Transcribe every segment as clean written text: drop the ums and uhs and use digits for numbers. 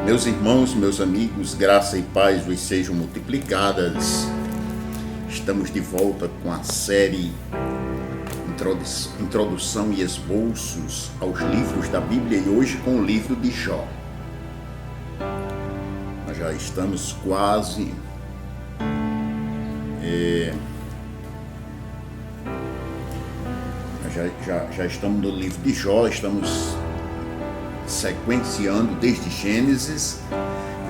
Meus irmãos, meus amigos, graça e paz vos sejam multiplicadas. Estamos de volta com a série Introdução e Esboços aos livros da Bíblia e hoje com o livro de Jó. Nós já estamos quase já estamos no livro de Jó, estamos sequenciando desde Gênesis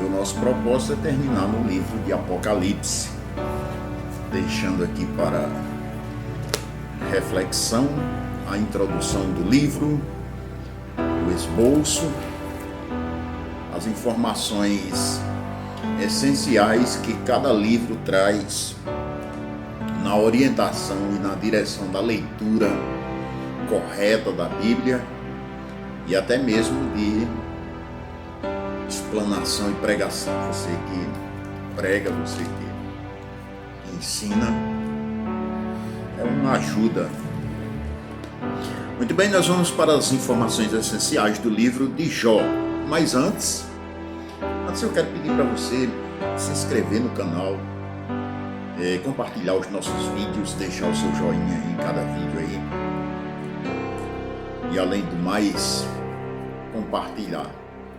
e o nosso propósito é terminar no livro de Apocalipse, deixando aqui para reflexão a introdução do livro, o esboço, as informações essenciais que cada livro traz na orientação e na direção da leitura correta da Bíblia e até mesmo de explanação e pregação. Você que prega, você que ensina, é uma ajuda. Muito bem, nós vamos para as informações essenciais do livro de Jó. Mas antes eu quero pedir para você se inscrever no canal, compartilhar os nossos vídeos, deixar o seu joinha em cada vídeo aí. E além do mais, compartilhar.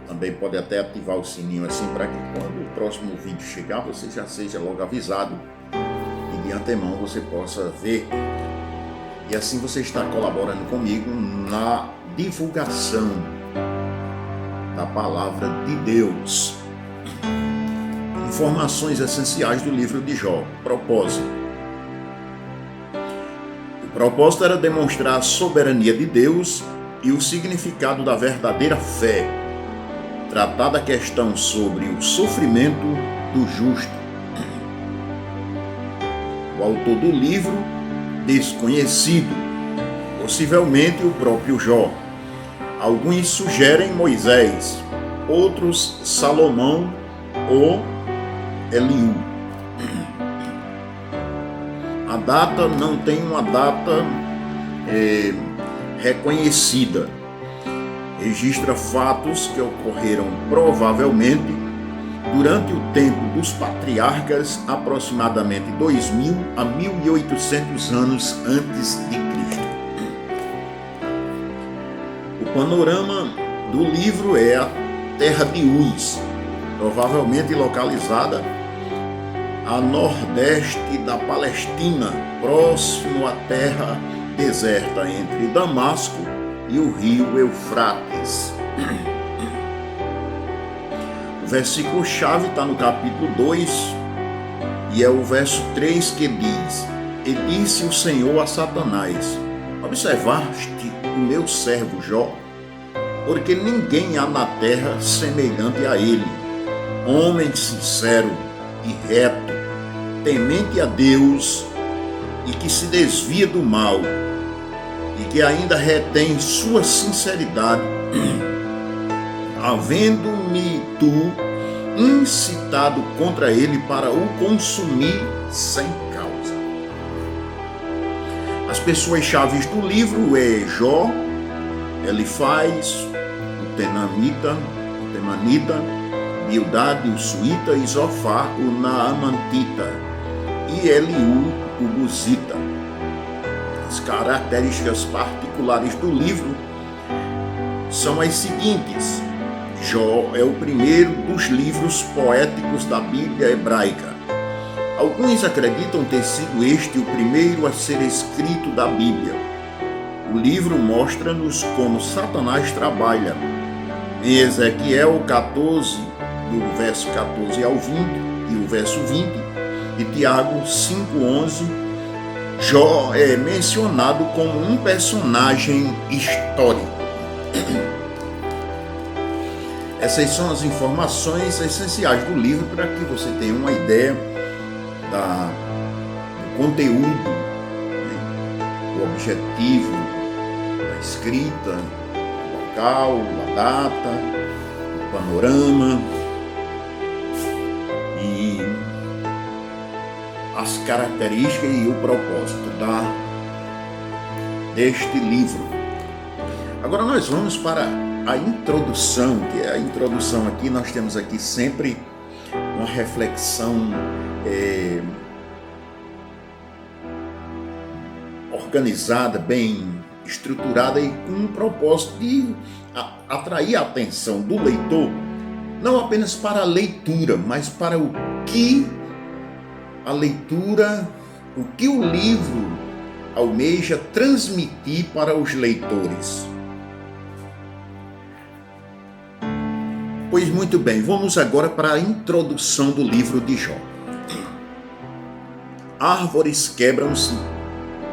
Também pode até ativar o sininho assim para que quando o próximo vídeo chegar você já seja logo avisado e de antemão você possa ver. E assim você está colaborando comigo na divulgação da palavra de Deus. Informações essenciais do livro de Jó. Propósito. O propósito era demonstrar a soberania de Deus e o significado da verdadeira fé. Tratar da questão sobre o sofrimento do justo. O autor do livro, desconhecido, possivelmente o próprio Jó. Alguns sugerem Moisés, outros Salomão ou Eliú. A data não tem uma data reconhecida. Registra fatos que ocorreram provavelmente durante o tempo dos patriarcas, aproximadamente 2000 a 1800 anos antes de Cristo. O panorama do livro é a terra de Uz, provavelmente localizada a nordeste da Palestina, próximo à terra deserta entre Damasco e o rio Eufrates. O versículo-chave está no capítulo 2 e é o verso 3 que diz: E disse o Senhor a Satanás: Observaste o meu servo Jó? Porque ninguém há na terra semelhante a ele, homem sincero e reto, temente a Deus e que se desvia do mal e que ainda retém sua sinceridade, havendo-me tu incitado contra ele para o consumir sem causa. As pessoas chaves do livro é Jó, Elifaz, o Temanita, Bildade, o Suíta, e Zofar, o Naamantita, e Eliú, o Buzita. As características particulares do livro são as seguintes. Jó é o primeiro dos livros poéticos da Bíblia hebraica. Alguns acreditam ter sido este o primeiro a ser escrito da Bíblia. O livro mostra-nos como Satanás trabalha. Em Ezequiel 14, do verso 14 ao 20 e o verso 20, e Tiago 5:11, Jó é mencionado como um personagem histórico. Essas são as informações essenciais do livro para que você tenha uma ideia do conteúdo, do objetivo da escrita, do local, da data, do panorama e as características e o propósito deste livro. Agora nós vamos para a introdução, que é a introdução aqui, nós temos aqui sempre uma reflexão organizada, bem estruturada e com um propósito de atrair a atenção do leitor, não apenas para a leitura, mas para o que a leitura, o que o livro almeja transmitir para os leitores. Pois muito bem, vamos agora para a introdução do livro de Jó. Árvores quebram-se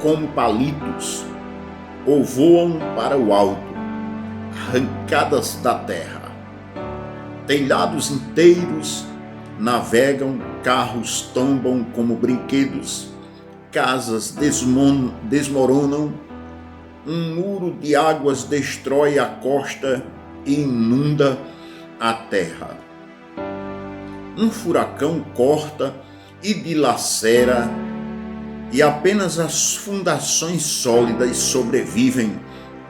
como palitos ou voam para o alto, arrancadas da terra. Telhados inteiros navegam, carros tombam como brinquedos, casas desmoronam, um muro de águas destrói a costa e inunda a terra. Um furacão corta e dilacera, e apenas as fundações sólidas sobrevivem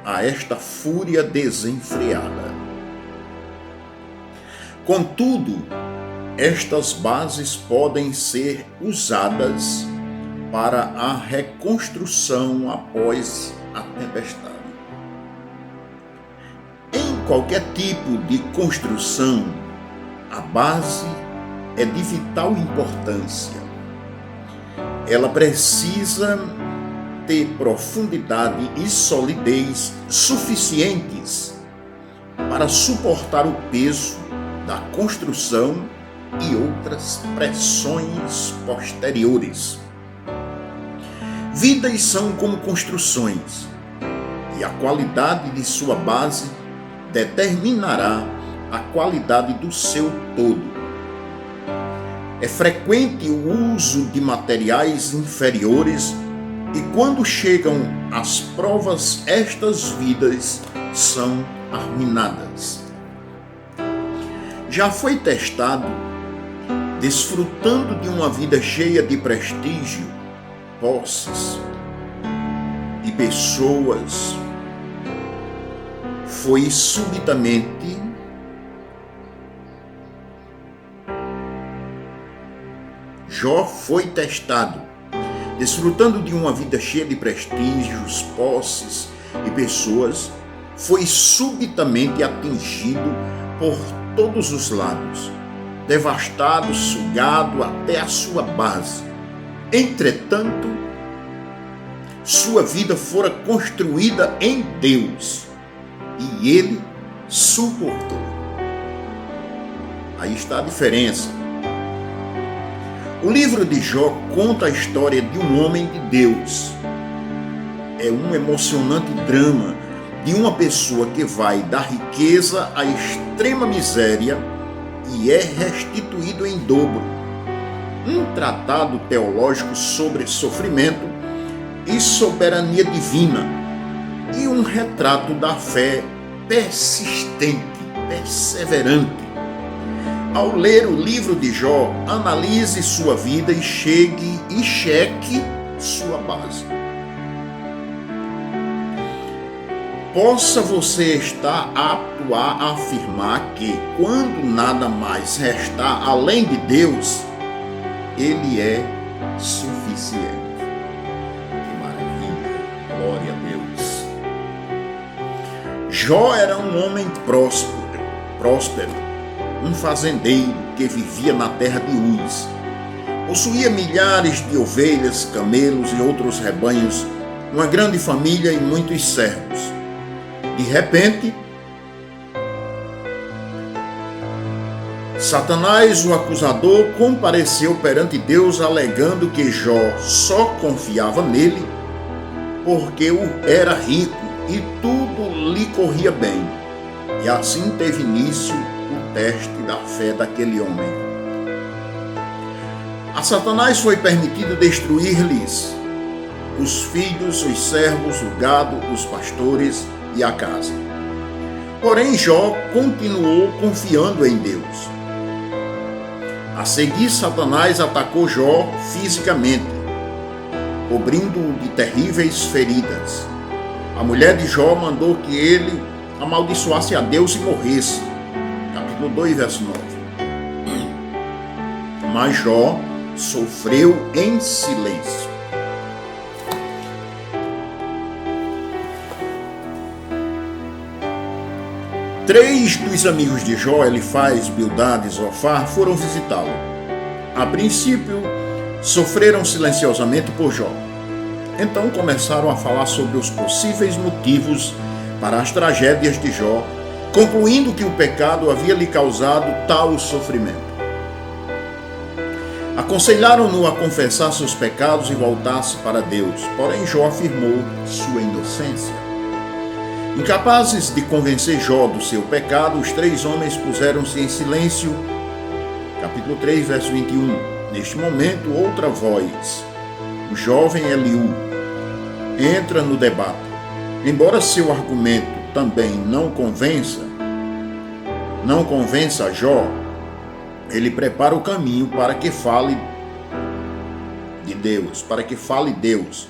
a esta fúria desenfreada. Contudo, estas bases podem ser usadas para a reconstrução após a tempestade. Em qualquer tipo de construção, a base é de vital importância. Ela precisa ter profundidade e solidez suficientes para suportar o peso da construção e outras pressões posteriores. Vidas são como construções, e a qualidade de sua base determinará a qualidade do seu todo. É frequente o uso de materiais inferiores e quando chegam as provas, estas vidas são arruinadas. Já foi testado, desfrutando de uma vida cheia de prestígio, posses e pessoas, foi subitamente Jó foi testado, desfrutando de uma vida cheia de prestígios, posses e pessoas, foi subitamente atingido por todos os lados, devastado, sugado até a sua base. Entretanto, sua vida fora construída em Deus e ele suportou. Aí está a diferença. O livro de Jó conta a história de um homem de Deus. É um emocionante drama de uma pessoa que vai da riqueza à extrema miséria e é restituído em dobro. Um tratado teológico sobre sofrimento e soberania divina e um retrato da fé persistente, perseverante. Ao ler o livro de Jó, analise sua vida e cheque sua base. Possa você estar apto a afirmar que, quando nada mais restar além de Deus, Ele é suficiente. Que maravilha! Glória a Deus! Jó era um homem próspero, um fazendeiro que vivia na terra de Uz. Possuía milhares de ovelhas, camelos e outros rebanhos, uma grande família e muitos servos. De repente, Satanás, o acusador, compareceu perante Deus alegando que Jó só confiava nele porque era rico e tudo lhe corria bem. E assim teve início o teste da fé daquele homem. A Satanás foi permitido destruir-lhes os filhos, os servos, o gado, os pastores e a casa. Porém, Jó continuou confiando em Deus. A seguir, Satanás atacou Jó fisicamente, cobrindo-o de terríveis feridas. A mulher de Jó mandou que ele amaldiçoasse a Deus e morresse. Capítulo 2, verso 9. Mas Jó sofreu em silêncio. Três dos amigos de Jó, Elifaz, Bildad e Zofar, foram visitá-lo. A princípio, sofreram silenciosamente por Jó. Então começaram a falar sobre os possíveis motivos para as tragédias de Jó, concluindo que o pecado havia lhe causado tal sofrimento. Aconselharam-no a confessar seus pecados e voltar-se para Deus, porém Jó afirmou sua inocência. Incapazes de convencer Jó do seu pecado, os três homens puseram-se em silêncio. Capítulo 3, verso 21. Neste momento, outra voz, o jovem Eliú, entra no debate. Embora seu argumento também não convença a Jó, ele prepara o caminho para que fale de Deus, para que fale Deus.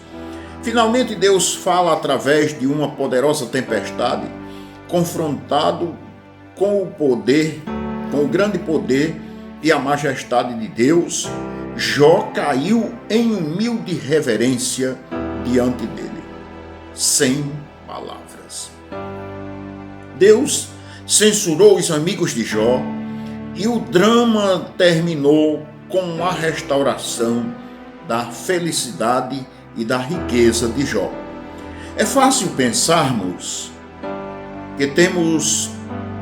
Finalmente Deus fala através de uma poderosa tempestade, confrontado com o grande poder e a majestade de Deus. Jó caiu em humilde reverência diante dele, sem palavras. Deus censurou os amigos de Jó e o drama terminou com a restauração da felicidade e da riqueza de Jó. É fácil pensarmos que temos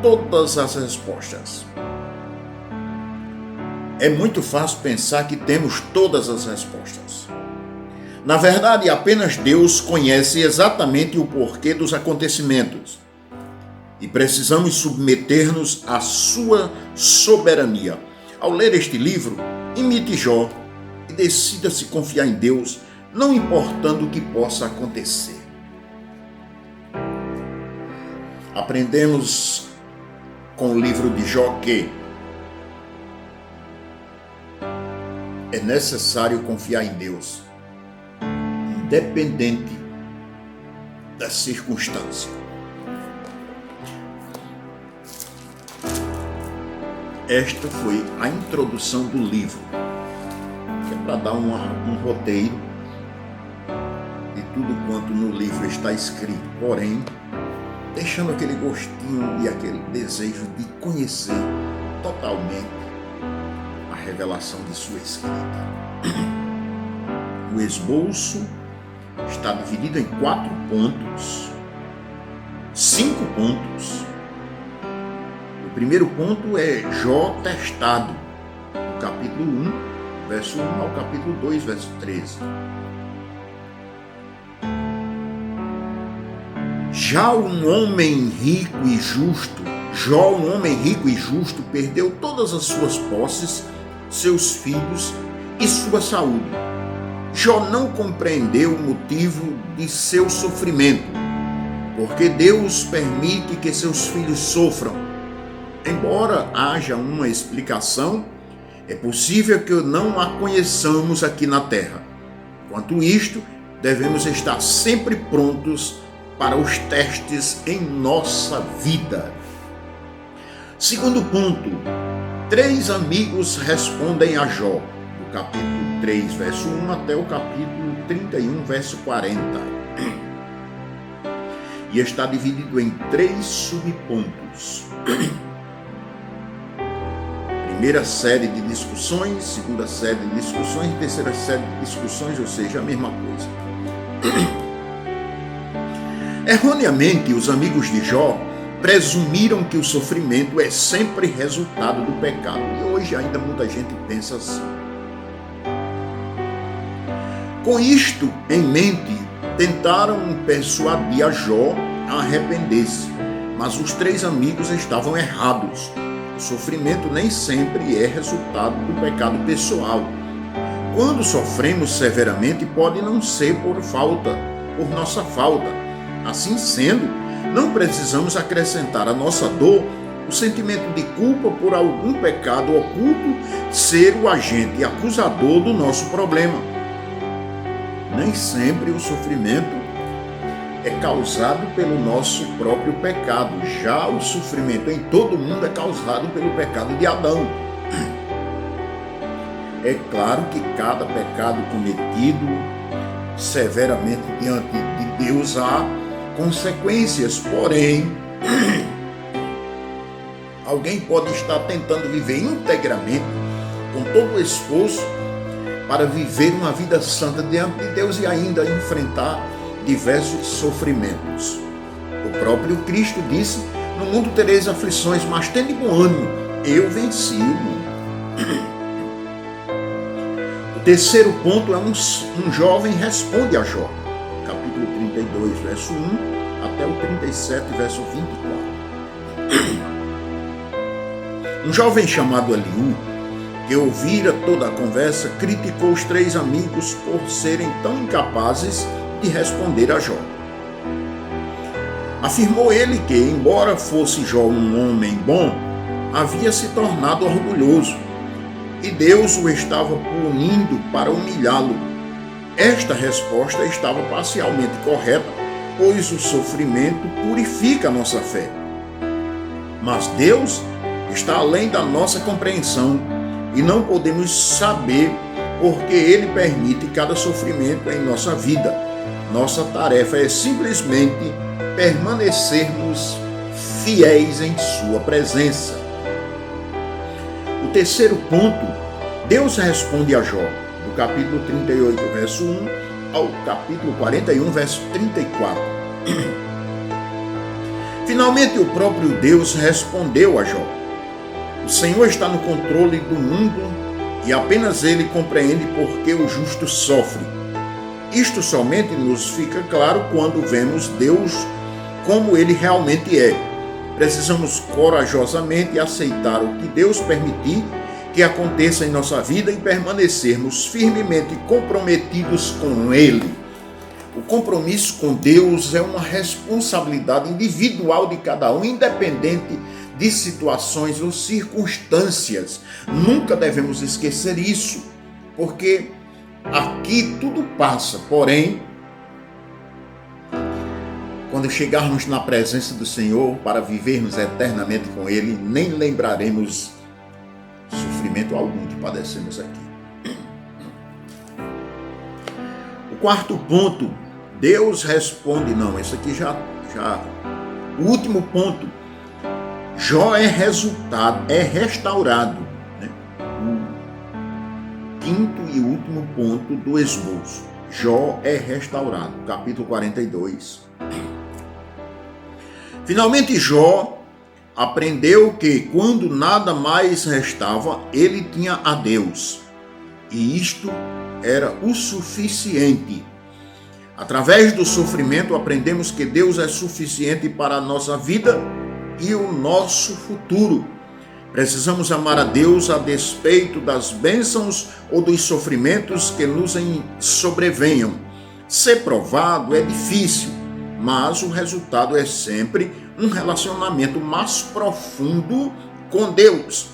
todas as respostas. É muito fácil pensar que temos todas as respostas. Na verdade, apenas Deus conhece exatamente o porquê dos acontecimentos e precisamos submeter-nos à sua soberania. Ao ler este livro, imite Jó e decida-se confiar em Deus, não importando o que possa acontecer. Aprendemos com o livro de Jó que é necessário confiar em Deus, independente da circunstância. Esta foi a introdução do livro, que é para dar um roteiro de tudo quanto no livro está escrito, porém, deixando aquele gostinho e aquele desejo de conhecer totalmente a revelação de sua escrita. O esboço está dividido em 4 pontos, 5 pontos. O primeiro ponto é Jó testado, do capítulo 1, verso 1 ao capítulo 2, verso 13. Já um homem rico e justo, Jó, um homem rico e justo, perdeu todas as suas posses, seus filhos e sua saúde. Jó não compreendeu o motivo de seu sofrimento, porque Deus permite que seus filhos sofram. Embora haja uma explicação, é possível que não a conheçamos aqui na terra. Quanto isto, devemos estar sempre prontos para os testes em nossa vida. Segundo ponto, 3 amigos respondem a Jó, do capítulo 3, verso 1 até o capítulo 31, verso 40. E está dividido em 3 subpontos. Primeira série de discussões, segunda série de discussões, terceira série de discussões, ou seja, a mesma coisa. Erroneamente, os amigos de Jó presumiram que o sofrimento é sempre resultado do pecado. E hoje ainda muita gente pensa assim. Com isto em mente, tentaram persuadir a Jó a arrepender-se, mas os 3 amigos estavam errados. O sofrimento nem sempre é resultado do pecado pessoal. Quando sofremos severamente, pode não ser por nossa falta. Assim sendo, não precisamos acrescentar à nossa dor o sentimento de culpa por algum pecado oculto ser o agente acusador do nosso problema. Nem sempre o sofrimento é causado pelo nosso próprio pecado. Já o sofrimento em todo mundo é causado pelo pecado de Adão. É claro que cada pecado cometido severamente diante de Deus há consequências, porém, alguém pode estar tentando viver integramente, com todo o esforço, para viver uma vida santa diante de Deus e ainda enfrentar diversos sofrimentos. O próprio Cristo disse: no mundo tereis aflições, mas tende bom ânimo, eu venci o mundo. O terceiro ponto é um jovem responde a Jó, capítulo 32, verso 1 até o 37, verso 24. Um jovem chamado Eliú, que ouvira toda a conversa, criticou os três amigos por serem tão incapazes de responder a Jó. Afirmou ele que, embora fosse Jó um homem bom, havia se tornado orgulhoso e Deus o estava punindo para humilhá-lo. Esta resposta estava parcialmente correta, pois o sofrimento purifica a nossa fé. Mas Deus está além da nossa compreensão e não podemos saber porque Ele permite cada sofrimento em nossa vida. Nossa tarefa é simplesmente permanecermos fiéis em Sua presença. O terceiro ponto, Deus responde a Jó, do capítulo 38, verso 1 ao capítulo 41, verso 34. Finalmente, o próprio Deus respondeu a Jó. O Senhor está no controle do mundo e apenas Ele compreende por que o justo sofre. Isto somente nos fica claro quando vemos Deus como Ele realmente é. Precisamos corajosamente aceitar o que Deus permitir que aconteça em nossa vida e permanecermos firmemente comprometidos com Ele. O compromisso com Deus é uma responsabilidade individual de cada um, independente de situações ou circunstâncias. Nunca devemos esquecer isso, porque aqui tudo passa, porém, quando chegarmos na presença do Senhor para vivermos eternamente com Ele, nem lembraremos sofrimento algum que padecemos aqui. O quarto ponto, Deus responde, não, esse aqui já. O último ponto, Jó é restaurado. Né? O quinto e último ponto do esboço, Jó é restaurado, capítulo 42. Finalmente Jó aprendeu que quando nada mais restava, ele tinha a Deus. E isto era o suficiente. Através do sofrimento aprendemos que Deus é suficiente para a nossa vida e o nosso futuro. Precisamos amar a Deus a despeito das bênçãos ou dos sofrimentos que nos sobrevenham. Ser provado é difícil, mas o resultado é sempre um relacionamento mais profundo com Deus.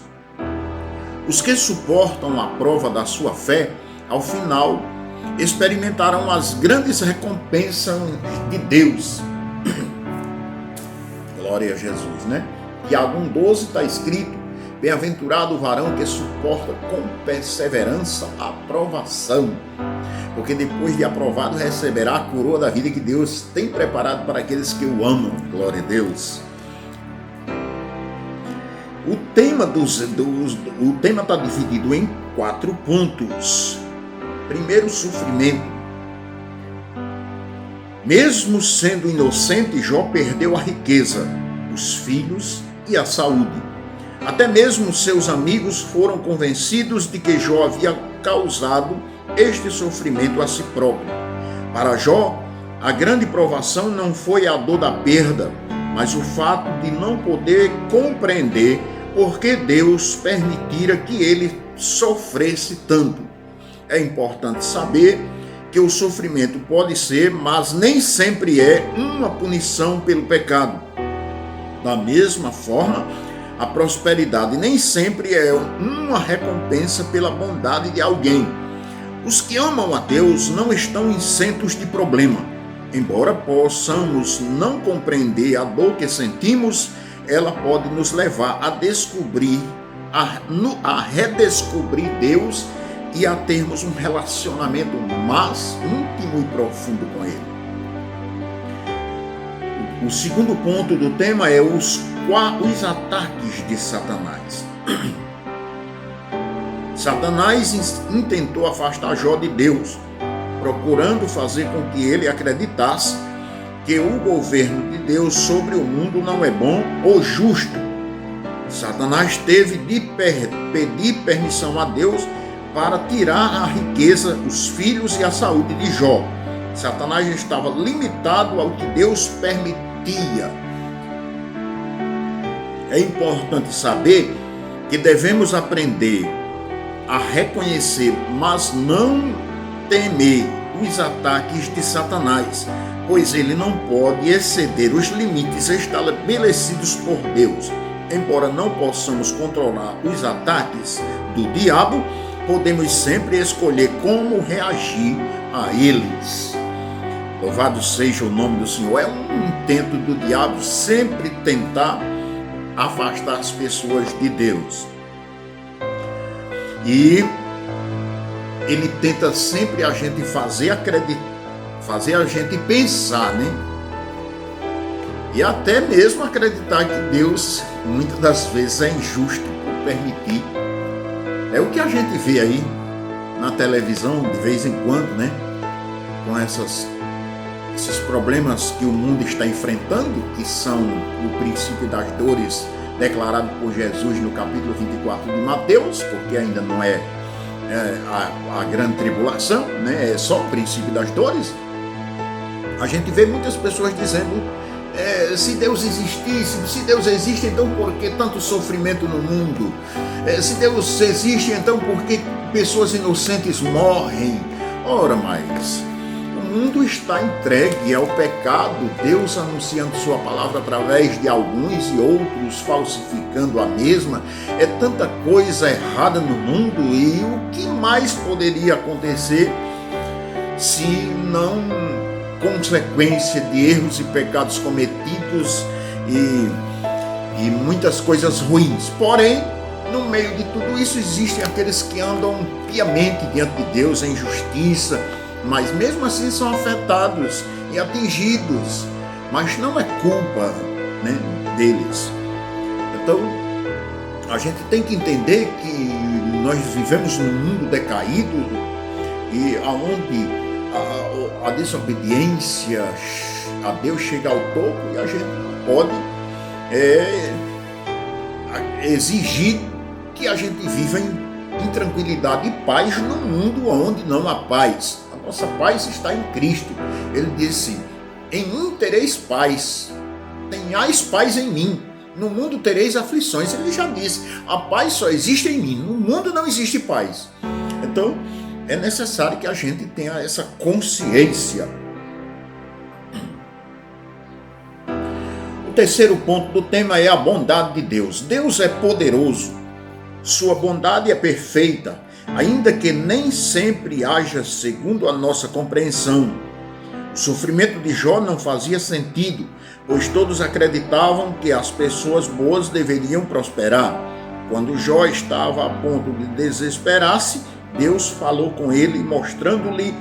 Os que suportam a prova da sua fé, ao final, experimentarão as grandes recompensas de Deus. Glória a Jesus, né? Tiago 1,12 está escrito: bem-aventurado o varão que suporta com perseverança a provação, porque depois de aprovado receberá a coroa da vida que Deus tem preparado para aqueles que o amam. Glória a Deus. O tema está dividido em 4 pontos. Primeiro, sofrimento. Mesmo sendo inocente, Jó perdeu a riqueza, os filhos e a saúde. Até mesmo seus amigos foram convencidos de que Jó havia causado este sofrimento a si próprio. Para Jó, a grande provação não foi a dor da perda, mas o fato de não poder compreender por que Deus permitira que ele sofresse tanto. É importante saber que o sofrimento pode ser, mas nem sempre é, uma punição pelo pecado. Da mesma forma, a prosperidade nem sempre é uma recompensa pela bondade de alguém. Os que amam a Deus não estão isentos de problema. Embora possamos não compreender a dor que sentimos, ela pode nos levar a descobrir, a redescobrir Deus e a termos um relacionamento mais íntimo e profundo com Ele. O segundo ponto do tema é os ataques de Satanás. Satanás intentou afastar Jó de Deus, procurando fazer com que ele acreditasse que o governo de Deus sobre o mundo não é bom ou justo. Satanás teve de pedir permissão a Deus para tirar a riqueza, os filhos e a saúde de Jó. Satanás estava limitado ao que Deus permitia. É importante saber que devemos aprender a reconhecer, mas não temer os ataques de Satanás, pois ele não pode exceder os limites estabelecidos por Deus. Embora não possamos controlar os ataques do diabo, podemos sempre escolher como reagir a eles. Louvado seja o nome do Senhor. É um intento do diabo sempre tentar afastar as pessoas de Deus. E ele tenta sempre a gente fazer a gente pensar, né? E até mesmo acreditar que Deus muitas das vezes é injusto por permitir. É o que a gente vê aí na televisão de vez em quando, né? Com esses problemas que o mundo está enfrentando, que são o princípio das dores declarado por Jesus no capítulo 24 de Mateus, porque ainda não é a grande tribulação, né? É só o princípio das dores. A gente vê muitas pessoas dizendo, se Deus existisse, se Deus existe, então por que tanto sofrimento no mundo? Se Deus existe, então por que pessoas inocentes morrem? Ora, mas o mundo está entregue ao pecado, Deus anunciando sua palavra através de alguns e outros falsificando a mesma. É tanta coisa errada no mundo, e o que mais poderia acontecer se não consequência de erros e pecados cometidos e muitas coisas ruins? Porém, no meio de tudo isso existem aqueles que andam piamente diante de Deus em justiça, mas mesmo assim são afetados e atingidos, mas não é culpa, né, deles. Então, a gente tem que entender que nós vivemos num mundo decaído e aonde a desobediência a Deus chega ao topo, e a gente não pode exigir que a gente viva em tranquilidade e paz no mundo onde não há paz. A nossa paz está em Cristo. Ele disse: em mim tereis paz, tenhais paz em mim, no mundo tereis aflições. Ele já disse, a paz só existe em mim, no mundo não existe paz. Então é necessário que a gente tenha essa consciência. O terceiro ponto do tema é a bondade de Deus. Deus é poderoso, sua bondade é perfeita, ainda que nem sempre haja segundo a nossa compreensão. O sofrimento de Jó não fazia sentido, pois todos acreditavam que as pessoas boas deveriam prosperar. Quando Jó estava a ponto de desesperar-se, Deus falou com ele, mostrando-lhe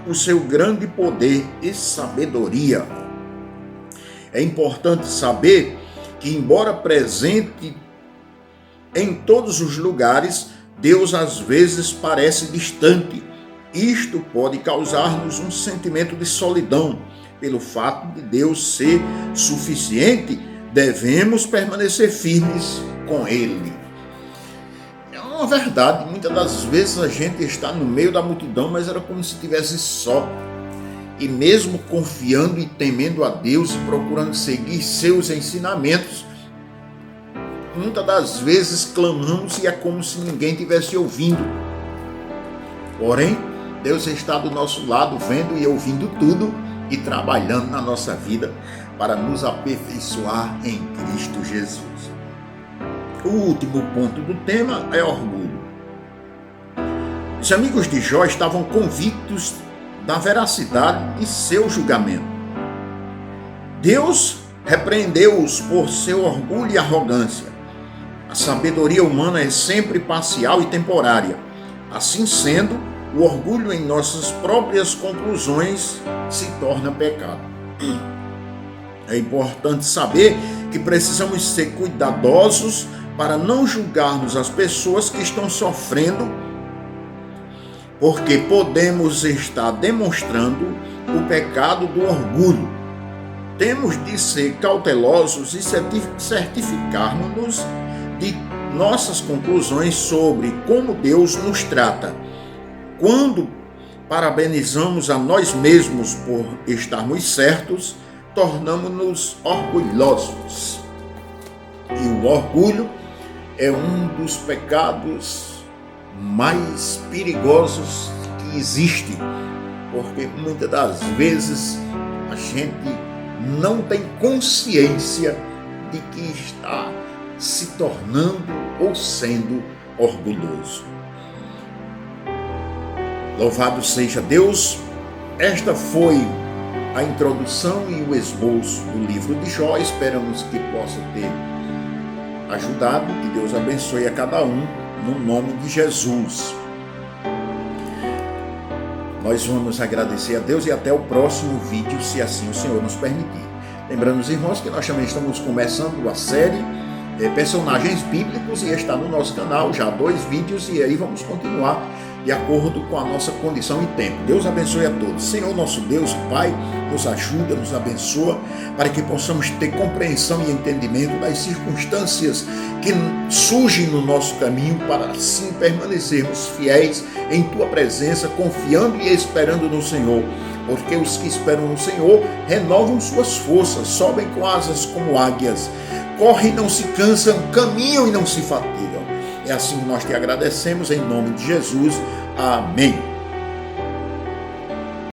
o seu grande poder e sabedoria. É importante saber que, embora presente em todos os lugares, Deus às vezes parece distante. Isto pode causar-nos um sentimento de solidão. Pelo fato de Deus ser suficiente, devemos permanecer firmes com Ele. É uma verdade, muitas das vezes a gente está no meio da multidão, mas era como se estivesse só. E mesmo confiando e temendo a Deus e procurando seguir seus ensinamentos, muitas das vezes clamamos e é como se ninguém estivesse ouvindo. Porém, Deus está do nosso lado, vendo e ouvindo tudo e trabalhando na nossa vida para nos aperfeiçoar em Cristo Jesus. O último ponto do tema é orgulho. Os amigos de Jó estavam convictos da veracidade de seu julgamento. Deus repreendeu-os por seu orgulho e arrogância. A sabedoria humana é sempre parcial e temporária. Assim sendo, o orgulho em nossas próprias conclusões se torna pecado. É importante saber que precisamos ser cuidadosos para não julgarmos as pessoas que estão sofrendo, porque podemos estar demonstrando o pecado do orgulho. Temos de ser cautelosos e certificarmos-nos de nossas conclusões sobre como Deus nos trata. Quando parabenizamos a nós mesmos por estarmos certos, tornamos-nos orgulhosos. E o orgulho é um dos pecados mais perigosos que existe, porque muitas das vezes a gente não tem consciência de que está se tornando ou sendo orgulhoso. Louvado seja Deus! Esta foi a introdução e o esboço do livro de Jó. Esperamos que possa ter ajudado. Que Deus abençoe a cada um, no nome de Jesus. Nós vamos agradecer a Deus e até o próximo vídeo, se assim o Senhor nos permitir. Lembrando os irmãos que nós também estamos começando a série Personagens Bíblicos e está no nosso canal já 2 vídeos e aí vamos continuar de acordo com a nossa condição e tempo. Deus abençoe a todos. Senhor nosso Deus, Pai, nos ajuda, nos abençoa, para que possamos ter compreensão e entendimento das circunstâncias que surgem no nosso caminho, para assim permanecermos fiéis em Tua presença, confiando e esperando no Senhor. Porque os que esperam no Senhor renovam suas forças, sobem com asas como águias, correm e não se cansam, caminham e não se fatigam. É assim que nós te agradecemos, em nome de Jesus. Amém.